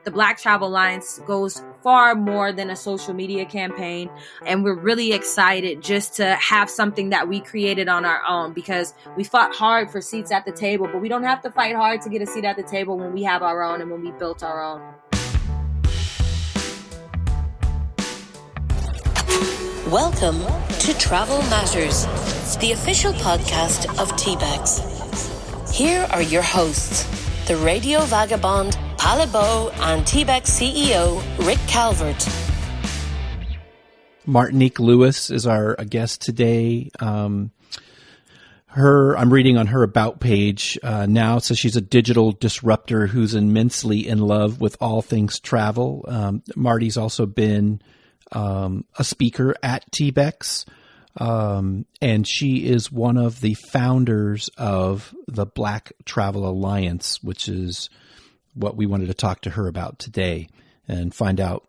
the Black Travel Alliance goes far more than a social media campaign. And we're really excited just to have something that we created on our own, because we fought hard for seats at the table, but we don't have to fight hard to get a seat at the table when we have our own and when we built our own. Welcome to Travel Matters, the official podcast of TBEX. Here are your hosts, the radio vagabond Palabo and TBEX CEO Rick Calvert. Martinique Lewis is our guest today. I'm reading on her about page now. It says she's a digital disruptor who's immensely in love with all things travel. Marty's also been a speaker at TBEX, and she is one of the founders of the Black Travel Alliance, which is what we wanted to talk to her about today and find out,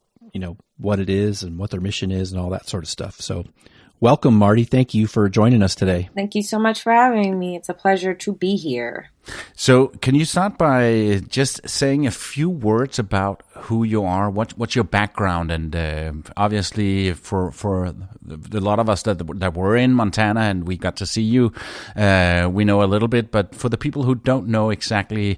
what it is and what their mission is and all that sort of stuff. So welcome, Marty. Thank you for joining us today. Thank you so much for having me. It's a pleasure to be here. So can you start by just saying a few words about who you are, what's your background? And obviously for a lot of us that were in Montana and we got to see you, we know a little bit. But for the people who don't know exactly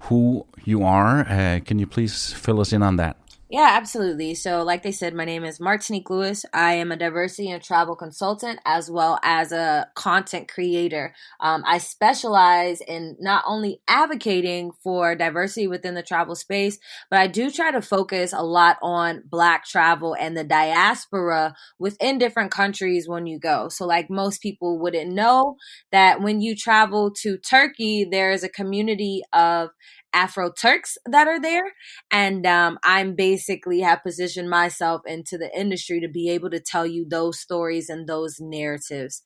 who you are, can you please fill us in on that? Yeah, absolutely. So like they said, my name is Martinique Lewis. I am a diversity and travel consultant as well as a content creator. I specialize in not only advocating for diversity within the travel space, but I do try to focus a lot on Black travel and the diaspora within different countries when you go. So like most people wouldn't know that when you travel to Turkey, there is a community of Afro-Turks that are there. And I'm basically have positioned myself into the industry to be able to tell you those stories and those narratives.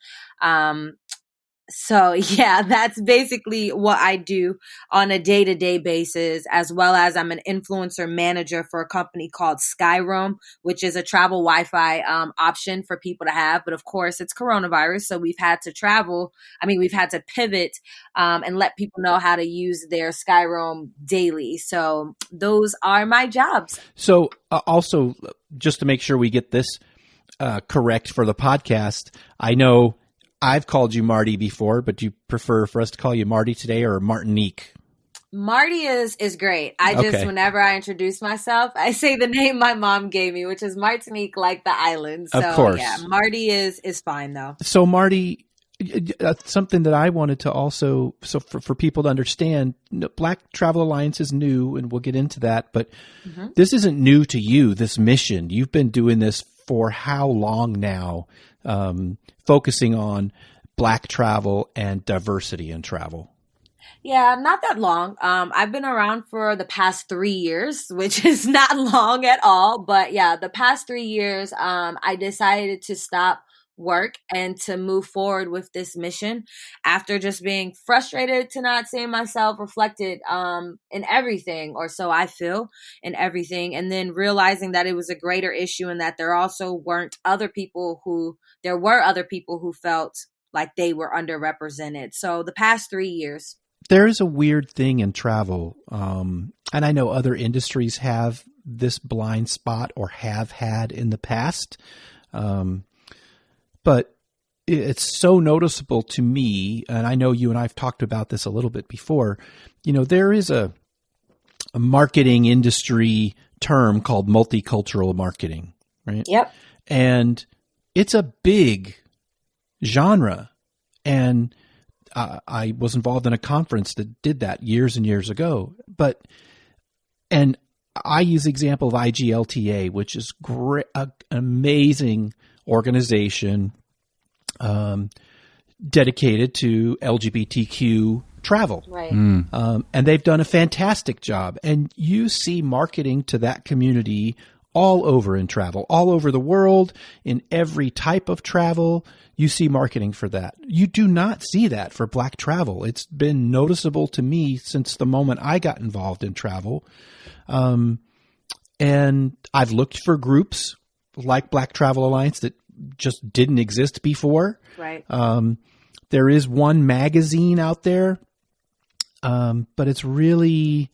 So yeah, that's basically what I do on a day-to-day basis, as well as I'm an influencer manager for a company called Skyroam, which is a travel Wi-Fi option for people to have. But of course, it's coronavirus, so we've had to pivot and let people know how to use their Skyroam daily. So those are my jobs. So also, just to make sure we get this correct for the podcast, I know I've called you Marty before, but do you prefer for us to call you Marty today or Martinique? Marty is great. Whenever I introduce myself, I say the name my mom gave me, which is Martinique, like the island. So, of course. Yeah, Marty is fine though. So Marty, something that I wanted to also, so for people to understand, Black Travel Alliance is new, and we'll get into that, but This isn't new to you, this mission. You've been doing this for how long now? Focusing on Black travel and diversity in travel? Yeah, not that long. I've been around for the past 3 years, which is not long at all. But yeah, the past 3 years, I decided to stop work and to move forward with this mission after just being frustrated to not seeing myself reflected in everything, or so I feel, in everything, and then realizing that it was a greater issue and that there were other people who felt like they were underrepresented. So the past 3 years. There is a weird thing in travel, and I know other industries have this blind spot or have had in the past, but it's so noticeable to me, and I know you and I have talked about this a little bit before. There is a marketing industry term called multicultural marketing, right? Yep. And it's a big genre, and I was involved in a conference that did that years and years ago. And I use the example of IGLTA, which is great, an amazing organization dedicated to LGBTQ travel. Right. And they've done a fantastic job. And you see marketing to that community all over in travel, all over the world, in every type of travel. You see marketing for that. You do not see that for Black travel. It's been noticeable to me since the moment I got involved in travel. And I've looked for groups like Black Travel Alliance that just didn't exist before. Right. There is one magazine out there, but it's really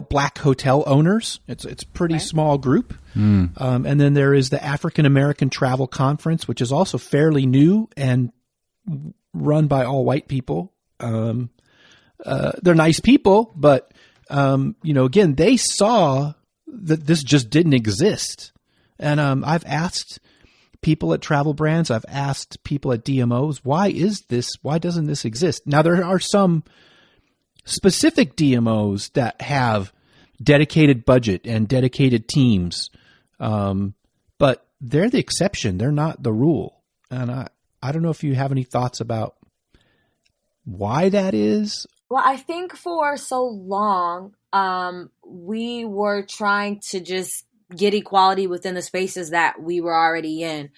black hotel owners. It's a pretty small group. And then there is the African American Travel Conference, which is also fairly new and run by all white people. They're nice people, but, again, they saw that this just didn't exist. And I've asked people at travel brands, I've asked people at DMOs, why doesn't this exist? Now, there are some specific DMOs that have dedicated budget and dedicated teams, but they're the exception. They're not the rule. And I don't know if you have any thoughts about why that is. Well, I think for so long, we were trying to just get equality within the spaces that we were already in.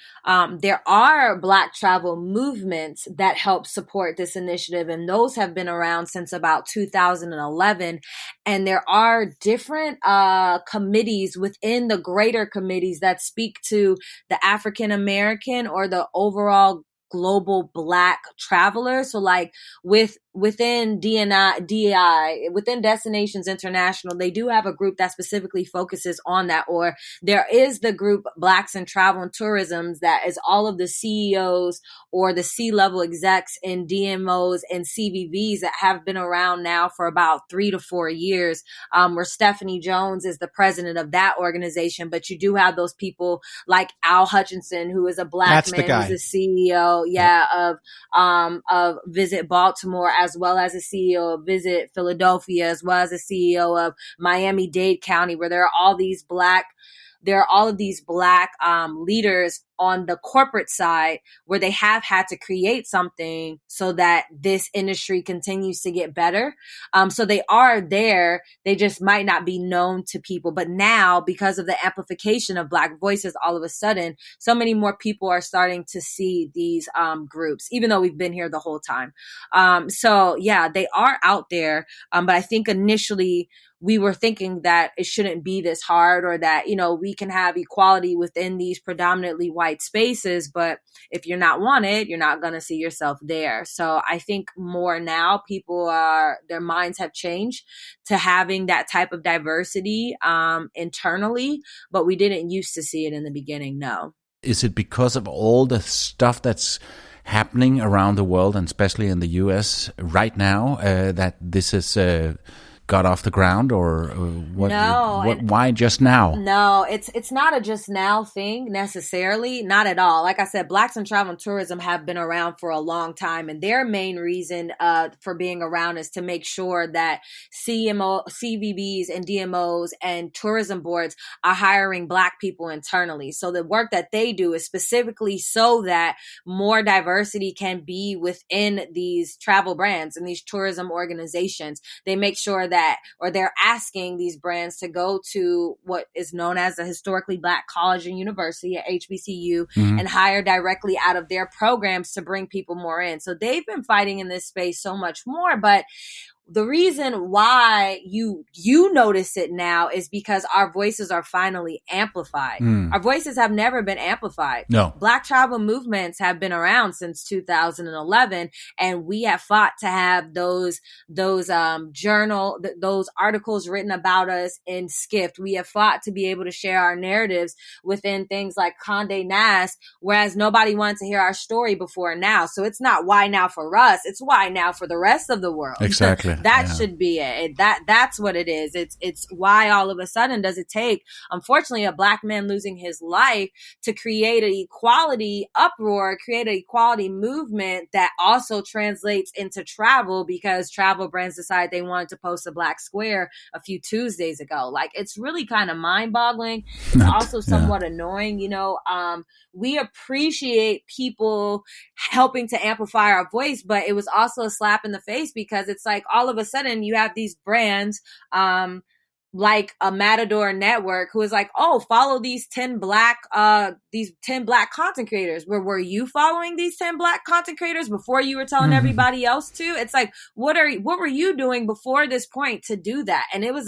There are Black travel movements that help support this initiative, and those have been around since about 2011. And there are different committees within the greater committees that speak to the African American or the overall global Black travelers. So like within DEI, within Destinations International, they do have a group that specifically focuses on that. Or there is the group Blacks in Travel and Tourism that is all of the CEOs or the C-level execs in DMOs and CVVs that have been around now for about 3 to 4 years, where Stephanie Jones is the president of that organization. But you do have those people like Al Hutchinson, who is a Black man, who's the CEO, of Visit Baltimore, as well as a CEO of Visit Philadelphia, as well as a CEO of Miami-Dade County, where there are all of these Black leaders on the corporate side, where they have had to create something so that this industry continues to get better. So they are there. They just might not be known to people. But now, because of the amplification of Black voices, all of a sudden, so many more people are starting to see these groups, even though we've been here the whole time. So yeah, they are out there. But I think initially, we were thinking that it shouldn't be this hard, or that, we can have equality within these predominantly white spaces. But if you're not wanted, you're not going to see yourself there. So I think more now their minds have changed to having that type of diversity internally, but we didn't used to see it in the beginning. No. Is it because of all the stuff that's happening around the world, and especially in the US right now, that this is got off the ground, or what? No, why just now? No, it's not a just now thing necessarily, not at all. Like I said, Blacks in Travel and Tourism have been around for a long time, and their main reason for being around is to make sure that CVBs and DMOs and tourism boards are hiring Black people internally. So the work that they do is specifically so that more diversity can be within these travel brands and these tourism organizations. They make sure that, or they're asking these brands to go to what is known as a historically Black college and university, at HBCU, and hire directly out of their programs to bring people more in. So they've been fighting in this space so much more. But the reason why you notice it now is because our voices are finally amplified. Our voices have never been amplified. No. Black travel movements have been around since 2011, and we have fought to have those articles written about us in Skift. We have fought to be able to share our narratives within things like Condé Nast, whereas nobody wanted to hear our story before now. So it's not why now for us, it's why now for the rest of the world. Exactly. That should be it. That's what it is. It's why all of a sudden does it take, unfortunately, a Black man losing his life to create an equality uproar, create an equality movement that also translates into travel, because travel brands decided they wanted to post a Black square a few Tuesdays ago. Like, it's really kind of mind-boggling. It's also somewhat annoying. We appreciate people helping to amplify our voice, but it was also a slap in the face, because it's like all of a sudden you have these brands like a Matador Network who is like, oh, follow these 10 Black content creators. Were you following these 10 Black content creators before you were telling everybody else to? It's like, what were you doing before this point to do that? And it was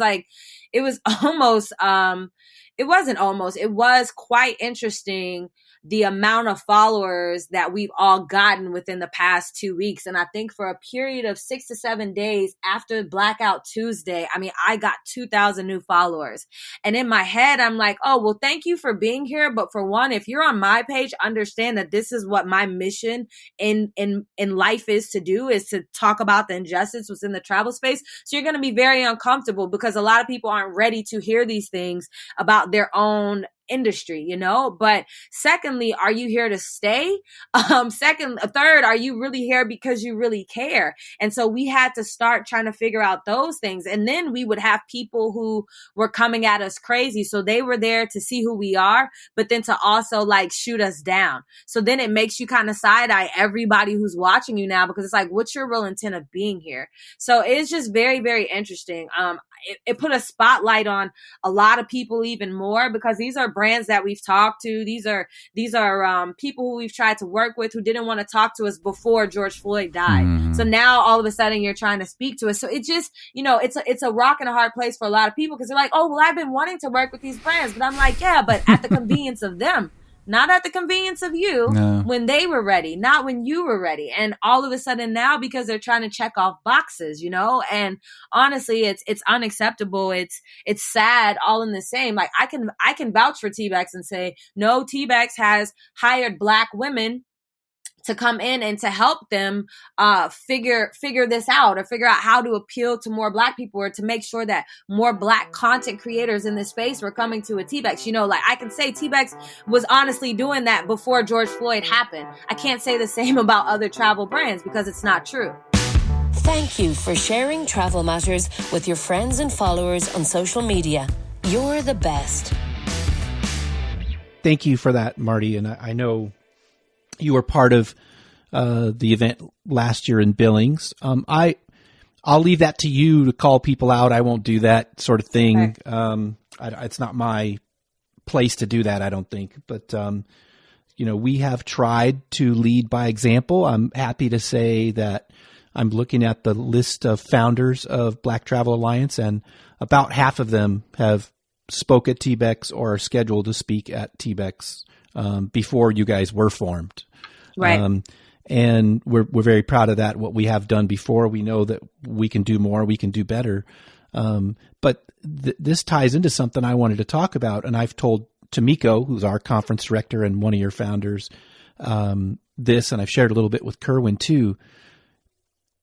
quite interesting the amount of followers that we've all gotten within the past 2 weeks. And I think for a period of 6 to 7 days after Blackout Tuesday, I mean, I got 2,000 new followers. And in my head, I'm like, oh, well, thank you for being here. But for one, if you're on my page, understand that this is what my mission in life is to do, is to talk about the injustice within the travel space. So you're going to be very uncomfortable because a lot of people aren't ready to hear these things about their own industry, you know? But secondly, are you here to stay? Third, are you really here because you really care? And so we had to start trying to figure out those things. And then we would have people who were coming at us crazy. So they were there to see who we are, but then to also like shoot us down. So then it makes you kind of side eye everybody who's watching you now, because it's like, what's your real intent of being here? So it's just very, very interesting. It put a spotlight on a lot of people even more, because these are brands that we've talked to. These are people who we've tried to work with who didn't want to talk to us before George Floyd died. Mm-hmm. So now all of a sudden you're trying to speak to us. So it just, it's a rock and a hard place for a lot of people, because they're like, oh, well, I've been wanting to work with these brands. But I'm like, yeah, but at the convenience of them. Not at the convenience of you when they were ready, not when you were ready. And all of a sudden now, because they're trying to check off boxes, and honestly, it's unacceptable. It's sad, all in the same. Like I can vouch for TBEX and say, no, TBEX has hired Black women to come in and to help them figure this out, or figure out how to appeal to more Black people, or to make sure that more Black content creators in this space were coming to a TBEX. Like I can say TBEX was honestly doing that before George Floyd happened. I can't say the same about other travel brands, because it's not true. Thank you for sharing travel matters with your friends and followers on social media. You're the best. Thank you for that, Marty. And I know you were part of the event last year in Billings. I'll leave that to you to call people out. I won't do that sort of thing. Right. It's not my place to do that, I don't think. But, we have tried to lead by example. I'm happy to say that I'm looking at the list of founders of Black Travel Alliance, and about half of them have spoke at TBEX or are scheduled to speak at TBEX before you guys were formed. Right. And we're very proud of that, what we have done before. We know that we can do more, we can do better. But this ties into something I wanted to talk about. And I've told Tomiko, who's our conference director and one of your founders, this, and I've shared a little bit with Kerwin too.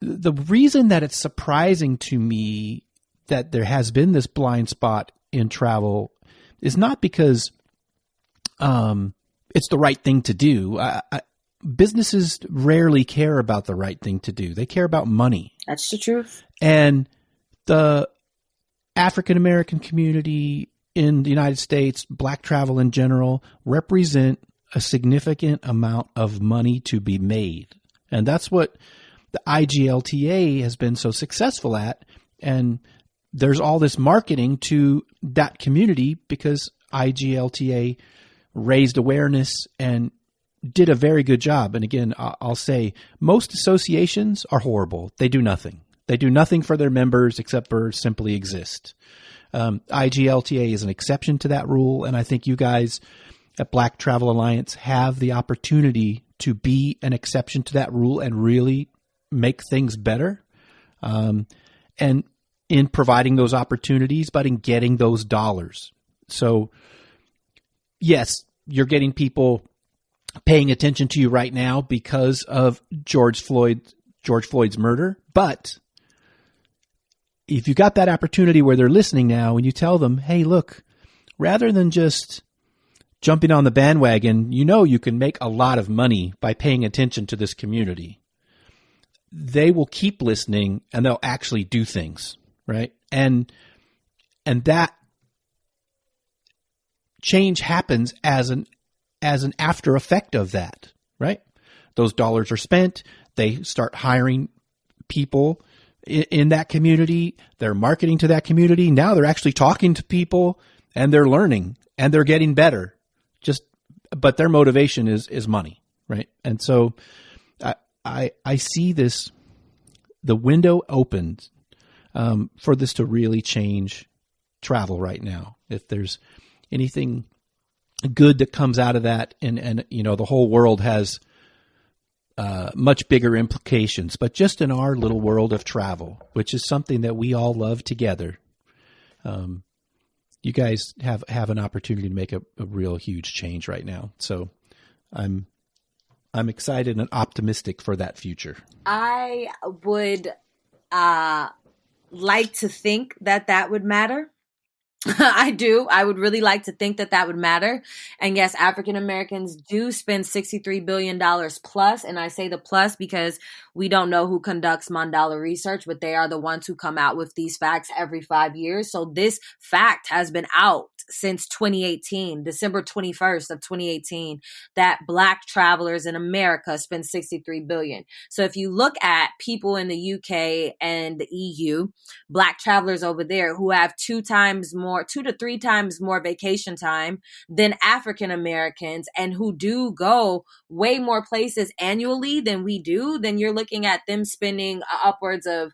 The reason that it's surprising to me that there has been this blind spot in travel is not because it's the right thing to do. Businesses rarely care about the right thing to do. They care about money. That's the truth. And the African American community in the United States, Black travel in general, represent a significant amount of money to be made. And that's what the IGLTA has been so successful at. And there's all this marketing to that community because IGLTA raised awareness and did a very good job. And again, I'll say most associations are horrible. They do nothing. They do nothing for their members except for simply exist. IGLTA is an exception to that rule. And I think you guys at Black Travel Alliance have the opportunity to be an exception to that rule and really make things better. And in providing those opportunities, but in getting those dollars. So yes, you're getting people paying attention to you right now because of George Floyd's murder. But if you got that opportunity where they're listening now and you tell them, hey, look, rather than just jumping on the bandwagon, you can make a lot of money by paying attention to this community. They will keep listening and they'll actually do things, right? And that change happens as an after effect of that, right? Those dollars are spent. They start hiring people in that community. They're marketing to that community. Now they're actually talking to people and they're learning and they're getting better. But their motivation is money, right? And so I see this, the window opened for this to really change travel right now. If there's anything good that comes out of that, and the whole world has much bigger implications. But just in our little world of travel, which is something that we all love together, you guys have an opportunity to make a real huge change right now. So I'm excited and optimistic for that future. I would like to think that would matter. I do. I would really like to think that would matter. And yes, African Americans do spend $63 billion plus. And I say the plus because we don't know who conducts Mandala research, but they are the ones who come out with these facts every 5 years. So this fact has been out since 2018, December 21st of 2018, that Black travelers in America spend $63 billion. So if you look at people in the UK and the EU, Black travelers over there who have 2 to 3 times more vacation time than African Americans, and who do go way more places annually than we do, then you're looking at them spending upwards of,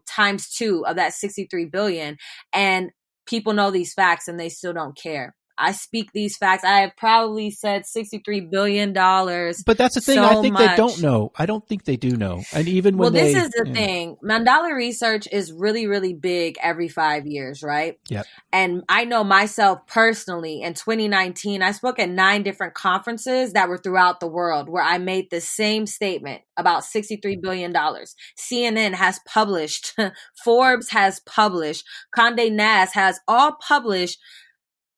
times 2 of that 63 billion. And people know these facts and they still don't care. I speak these facts. I have probably said $63 billion. But that's the thing. I think they don't know. I don't think they do know. And even when this is the thing. Mandala research is really, really big every 5 years, right? Yep. And I know myself personally, in 2019, I spoke at 9 different conferences that were throughout the world where I made the same statement about $63 billion. CNN has published, Forbes has published, Condé Nast has all published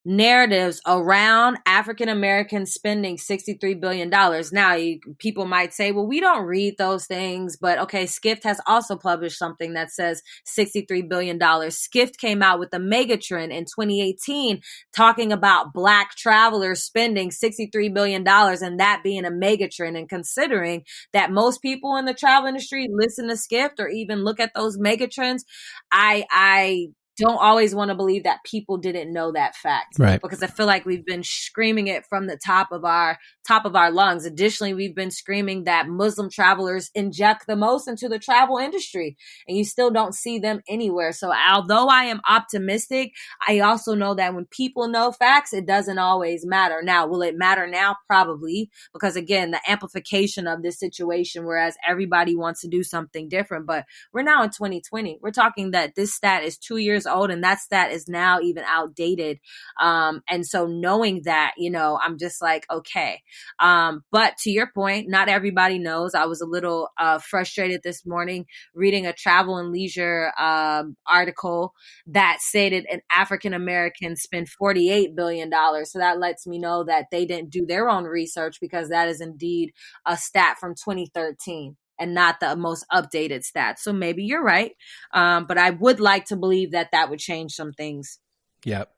narratives around African Americans spending $63 billion. Now, people might say, well, we don't read those things, but okay, Skift has also published something that says $63 billion. Skift came out with a megatrend in 2018 talking about Black travelers spending $63 billion and that being a megatrend. And considering that most people in the travel industry listen to Skift or even look at those megatrends, I don't always want to believe that people didn't know that fact, right? Because I feel like we've been screaming it from the top of our lungs. Additionally, we've been screaming that Muslim travelers inject the most into the travel industry, and you still don't see them anywhere. So although I am optimistic, I also know that when people know facts, it doesn't always matter. Now, will it matter now? Probably, because again, the amplification of this situation, whereas everybody wants to do something different, but we're now in 2020. We're talking that this stat is 2 years old, and that stat is now even outdated. And so knowing that, I'm just like, okay. But to your point, not everybody knows. I was a little frustrated this morning reading a travel and leisure article that stated an African American spent $48 billion. So that lets me know that they didn't do their own research, because that is indeed a stat from 2013. And not the most updated stats. So maybe you're right. But I would like to believe that would change some things. Yep.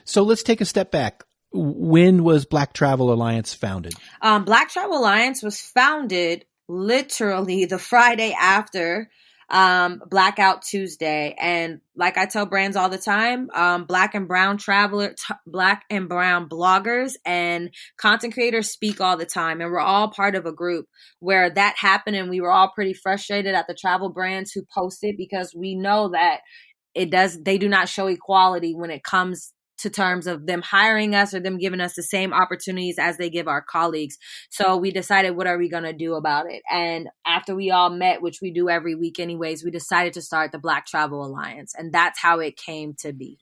So let's take a step back. When was Black Travel Alliance founded? Black Travel Alliance was founded literally the Friday after Blackout Tuesday. And like I tell brands all the time, Black and brown bloggers and content creators speak all the time. And we're all part of a group where that happened. And we were all pretty frustrated at the travel brands who posted, because we know that they do not show equality when it comes to terms of them hiring us or them giving us the same opportunities as they give our colleagues. So we decided, what are we going to do about it? And after we all met, which we do every week anyways, we decided to start the Black Travel Alliance. And that's how it came to be.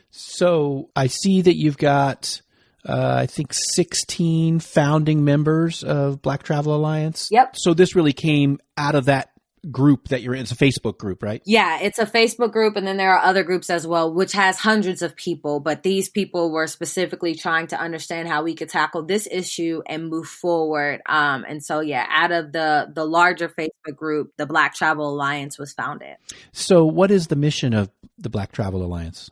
So I see that you've got, I think 16 founding members of Black Travel Alliance. Yep. So this really came out of that group that you're in. It's a Facebook group, right? Yeah, it's a Facebook group. And then there are other groups as well, which has hundreds of people. But these people were specifically trying to understand how we could tackle this issue and move forward. And so, yeah, out of the larger Facebook group, the Black Travel Alliance was founded. So what is the mission of the Black Travel Alliance?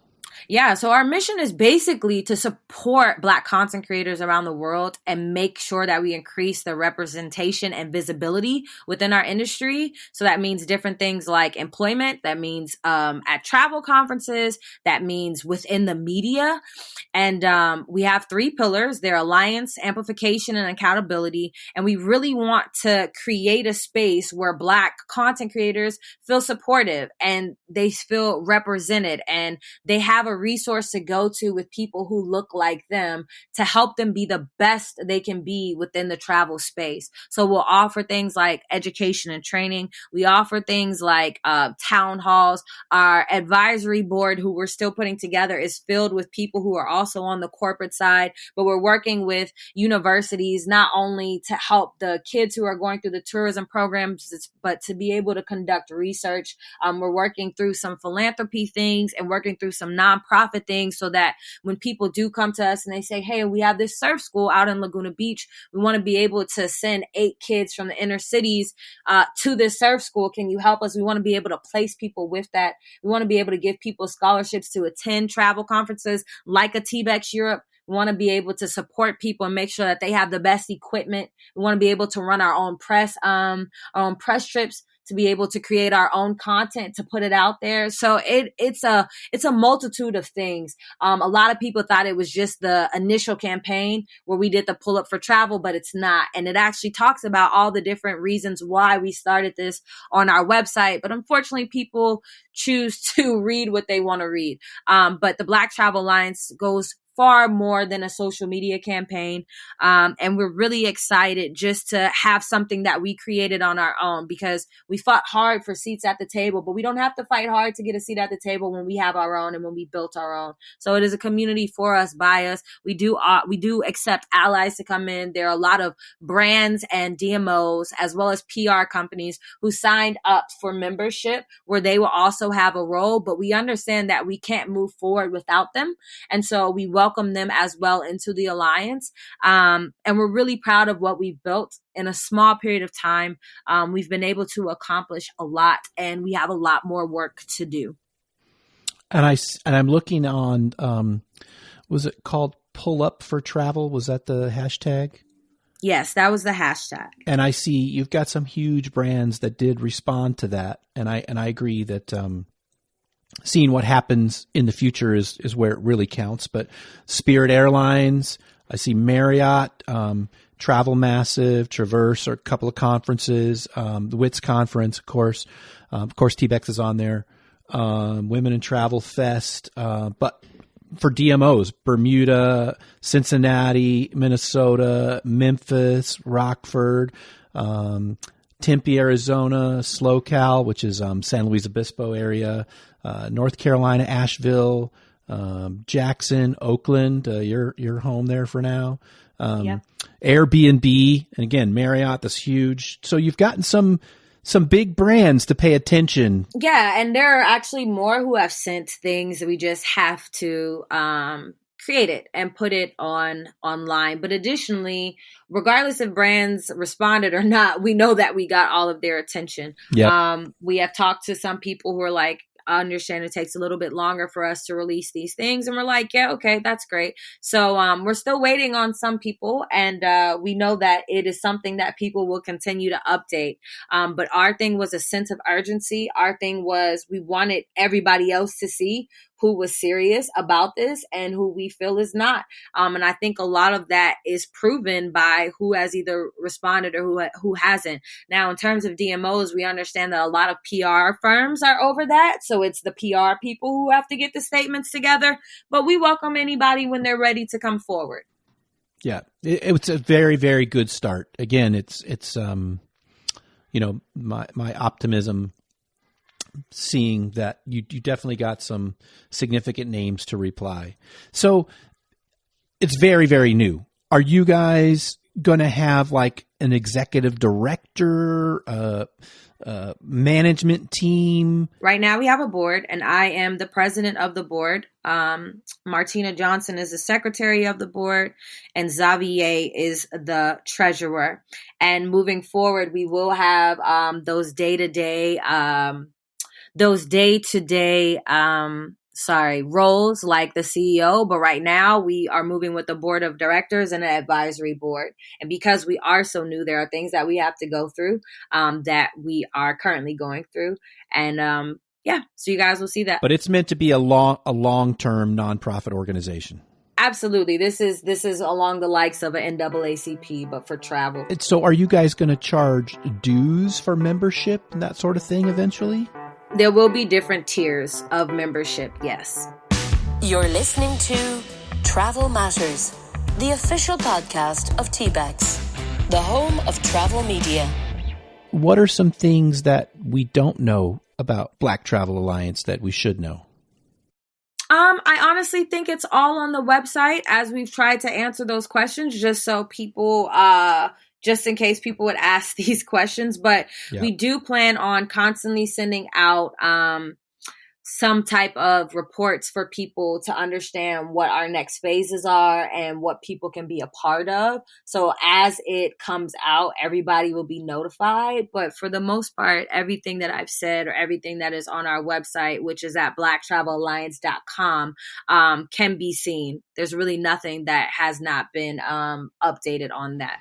Yeah, so our mission is basically to support Black content creators around the world and make sure that we increase the representation and visibility within our industry. So that means different things like employment. That means at travel conferences. That means within the media. And we have 3 pillars. They're alliance, amplification, and accountability. And we really want to create a space where Black content creators feel supportive and they feel represented and they have a resource to go to with people who look like them to help them be the best they can be within the travel space. So we'll offer things like education and training. We offer things like town halls. Our advisory board, who we're still putting together, is filled with people who are also on the corporate side, but we're working with universities not only to help the kids who are going through the tourism programs, but to be able to conduct research. We're working through some philanthropy things and working through some nonprofit things so that when people do come to us and they say, hey, we have this surf school out in Laguna Beach, we want to be able to send 8 kids from the inner cities to this surf school. Can you help us? We want to be able to place people with that. We want to be able to give people scholarships to attend travel conferences like a TBEX Europe. We want to be able to support people and make sure that they have the best equipment. We want to be able to run our own press trips, to be able to create our own content, to put it out there. So it's a multitude of things. A lot of people thought it was just the initial campaign where we did the pull up for travel, but it's not. And it actually talks about all the different reasons why we started this on our website. But unfortunately, people choose to read what they want to read. But the Black Travel Alliance goes far more than a social media campaign. And we're really excited just to have something that we created on our own, because we fought hard for seats at the table, but we don't have to fight hard to get a seat at the table when we have our own and when we built our own. So it is a community for us, by us. We do accept allies to come in. There are a lot of brands and DMOs as well as PR companies who signed up for membership where they will also have a role, but we understand that we can't move forward without them. And so we welcome them as well into the alliance. And we're really proud of what we've built in a small period of time. We've been able to accomplish a lot, and we have a lot more work to do. And I'm looking on, was it called Pull Up for Travel? Was that the hashtag? Yes, that was the hashtag. And I see you've got some huge brands that did respond to that. And I agree that, seeing what happens in the future is where it really counts. But Spirit Airlines, I see Marriott, Travel Massive, Traverse, or a couple of conferences, the WITS conference, of course. TBEX is on there. Women in Travel Fest. But for DMOs, Bermuda, Cincinnati, Minnesota, Memphis, Rockford, Tempe, Arizona, SlowCal, which is San Luis Obispo area, North Carolina, Asheville, Jackson, Oakland. You're home there for now. Yeah. Airbnb, and again, Marriott, that's huge. So you've gotten some big brands to pay attention. Yeah, and there are actually more who have sent things. We just have to create it and put it online. But additionally, regardless if brands responded or not, we know that we got all of their attention. Yep. We have talked to some people who are like, I understand it takes a little bit longer for us to release these things. And we're like, yeah, okay, that's great. So we're still waiting on some people. And we know that it is something that people will continue to update. But our thing was a sense of urgency. Our thing was we wanted everybody else to see who was serious about this and who we feel is not. And I think a lot of that is proven by who has either responded or who hasn't. Now, in terms of DMOs, we understand that a lot of PR firms are over that. So it's the PR people who have to get the statements together. But we welcome anybody when they're ready to come forward. Yeah, it's a very, very good start. Again, it's my optimism, seeing that you definitely got some significant names to reply. So it's very, very new. Are you guys going to have like an executive director, management team? Right now we have a board, and I am the president of the board. Martina Johnson is the secretary of the board, and Xavier is the treasurer. And moving forward, we will have those day-to-day roles like the CEO. But right now we are moving with the board of directors and an advisory board. And because we are so new, there are things that we have to go through that we are currently going through. And so you guys will see that. But it's meant to be a long-term nonprofit organization. Absolutely. This is along the likes of an NAACP, but for travel. So are you guys going to charge dues for membership and that sort of thing eventually? There will be different tiers of membership, yes. You're listening to Travel Matters, the official podcast of TBEX, the home of travel media. What are some things that we don't know about Black Travel Alliance that we should know? I honestly think it's all on the website, as we've tried to answer those questions, just so people, just in case people would ask these questions. But we do plan on constantly sending out some type of reports for people to understand what our next phases are and what people can be a part of. So as it comes out, everybody will be notified. But for the most part, everything that I've said or everything that is on our website, which is at blacktravelalliance.com, can be seen. There's really nothing that has not been updated on that.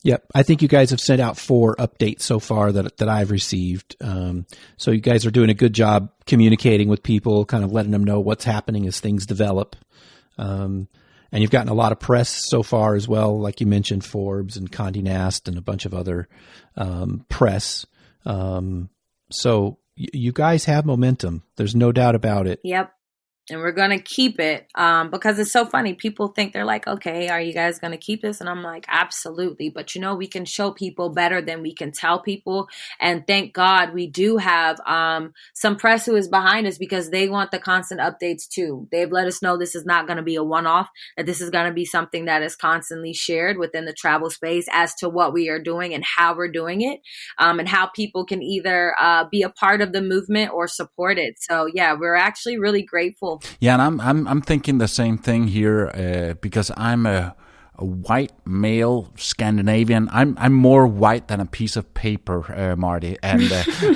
Yep. I think you guys have sent out 4 updates so far that I've received. So you guys are doing a good job communicating with people, kind of letting them know what's happening as things develop. And you've gotten a lot of press so far as well, like you mentioned, Forbes and Condé Nast and a bunch of other press. So you guys have momentum. There's no doubt about it. Yep. And we're going to keep it because it's so funny. People think they're like, okay, are you guys going to keep this? And I'm like, absolutely. But, we can show people better than we can tell people. And thank God we do have some press who is behind us because they want the constant updates too. They've let us know this is not going to be a one-off, that this is going to be something that is constantly shared within the travel space as to what we are doing and how we're doing it, and how people can either be a part of the movement or support it. So, yeah, we're actually really grateful. Yeah, and I'm thinking the same thing here because I'm a white male Scandinavian. I'm more white than a piece of paper, Marty, and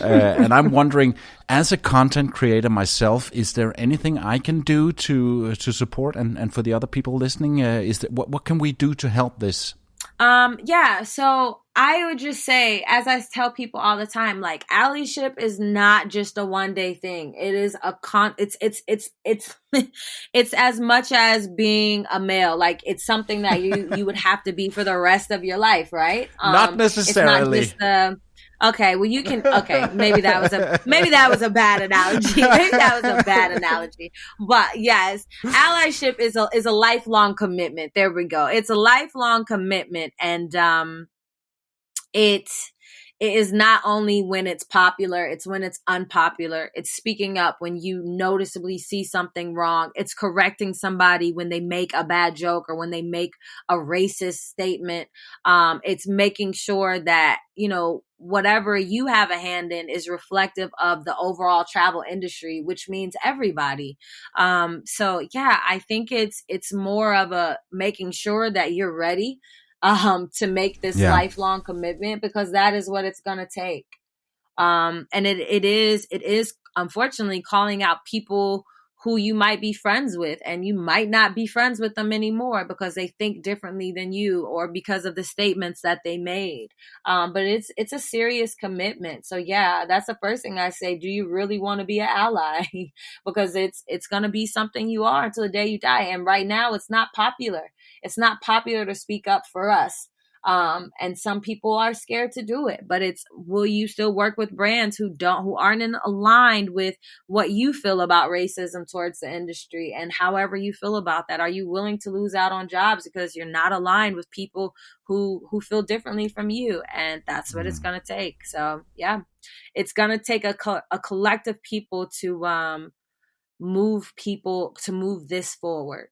and I'm wondering, as a content creator myself, is there anything I can do to support and for the other people listening? What can we do to help this? So I would just say, as I tell people all the time, like allyship is not just a one-day thing. It is it's as much as being a male. Like it's something that you would have to be for the rest of your life, right? Not necessarily. It's not just okay, well you can, okay, maybe that was a bad analogy. Maybe that was a bad analogy. But yes, allyship is a lifelong commitment. There we go. It's a lifelong commitment, and it is not only when it's popular, it's when it's unpopular. It's speaking up when you noticeably see something wrong. It's correcting somebody when they make a bad joke or when they make a racist statement. It's making sure that, whatever you have a hand in is reflective of the overall travel industry, which means everybody. So yeah, I think it's more of a making sure that you're ready to make this lifelong commitment, because that is what it's going to take. And it is unfortunately calling out people who you might be friends with, and you might not be friends with them anymore because they think differently than you or because of the statements that they made. But it's a serious commitment. So yeah, that's the first thing I say. Do you really want to be an ally? Because it's going to be something you are until the day you die. And right now it's not popular. It's not popular to speak up for us. And some people are scared to do it, but will you still work with brands who aren't aligned with what you feel about racism towards the industry? And however you feel about that, are you willing to lose out on jobs because you're not aligned with people who feel differently from you? And that's what it's going to take. So yeah, it's going to take a collective people to move this forward.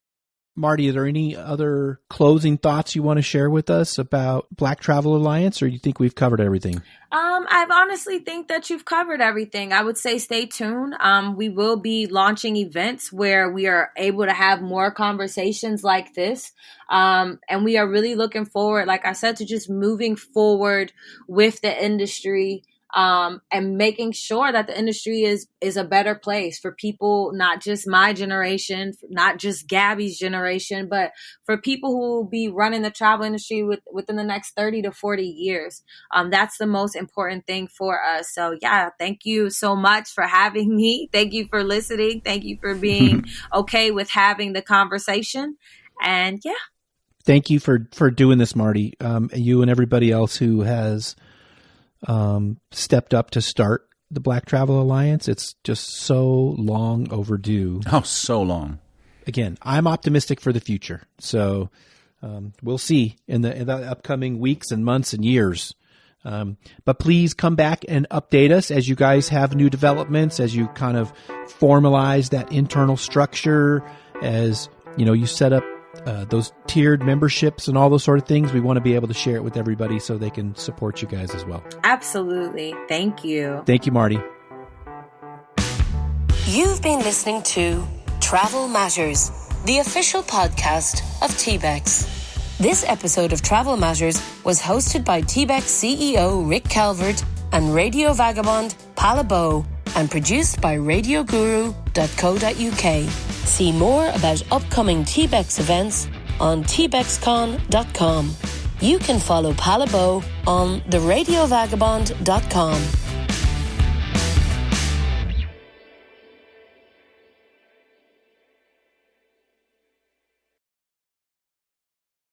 Marty, are there any other closing thoughts you want to share with us about Black Travel Alliance, or you think we've covered everything? I honestly think that you've covered everything. I would say stay tuned. We will be launching events where we are able to have more conversations like this. And we are really looking forward, like I said, to just moving forward with the industry. And making sure that the industry is a better place for people, not just my generation, not just Gabby's generation, but for people who will be running the travel industry within the next 30 to 40 years. That's the most important thing for us. So yeah, thank you so much for having me. Thank you for listening. Thank you for being okay with having the conversation. And yeah. Thank you for doing this, Marty. You and everybody else who has stepped up to start the Black Travel Alliance. It's just so long overdue. Oh, so long. again, I'm optimistic for the future. So we'll see in the upcoming weeks and months and years. But please come back and update us as you guys have new developments, as you kind of formalize that internal structure, as you set up those tiered memberships and all those sort of things. We want to be able to share it with everybody so they can support you guys as well. Absolutely. Thank you. Thank you, Marty. You've been listening to Travel Matters, the official podcast of TBEX. This episode of Travel Matters was hosted by TBEX CEO Rick Calvert and radio vagabond Palabo and produced by radioguru.co.uk. See more about upcoming TBEX events on tbexcon.com. You can follow Palabo on theradiovagabond.com.